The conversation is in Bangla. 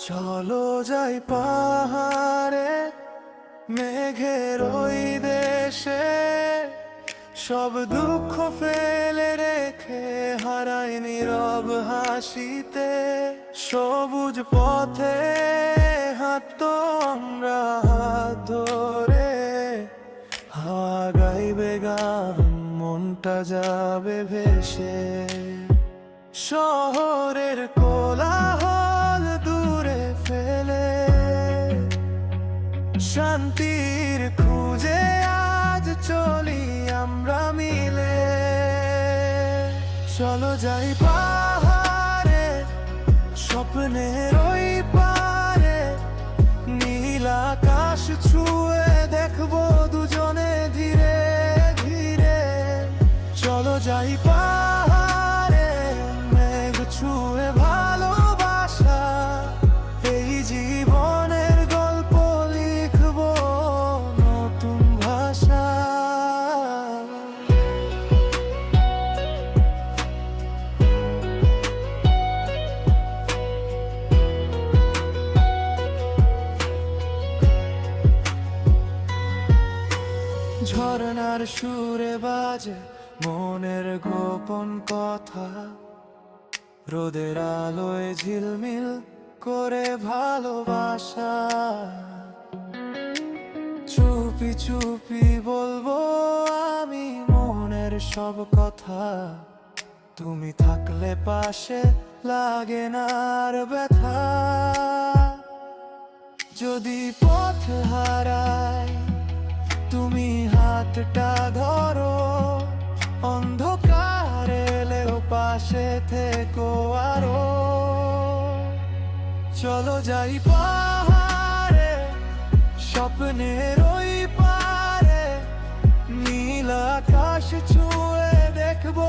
চলো যাই পাহাড়ে, মেঘের ওই দেশে, সব দুঃখ ফেলে রেখে হারাই নীরব হাসিতে। সবুজ পথে হাঁটতো আমরা হাত ধরে, হাওয়া গাইবে গান, মনটা যাবে ভেসে। শহরের কোলাহল দূরে ফেলে, শান্তির খুঁজে আজ চলি আমরা মিলে। চলো যাই পাহাড়ে, স্বপ্নের ওই পারে, নীল আকাশ ছুঁয়ে দেখবো দুজনে ধীরে ধীরে। চলো যাই পাহাড়ে, মেঘ ছুঁয়ে ভালোবাসা, এই জীবনের গল্প লিখবো নতুন ভাষা। ঝরনার সুরে বাজে মনের গোপন কথা, রোদের আলোয় ঝিলমিল করে ভালোবাসা। চুপি চুপি বলবো আমি মনের সব কথা, তুমি থাকলে পাশে লাগে না আর ব্যথা। যদি পথ হারাই তুমি হাতটা ধরো, অন্ধকার এলেও পাশে থেকো আরো। চলো যাই পাহাড়ে, স্বপ্নের ওই পারে, নীল আকাশ ছুঁয়ে দেখবো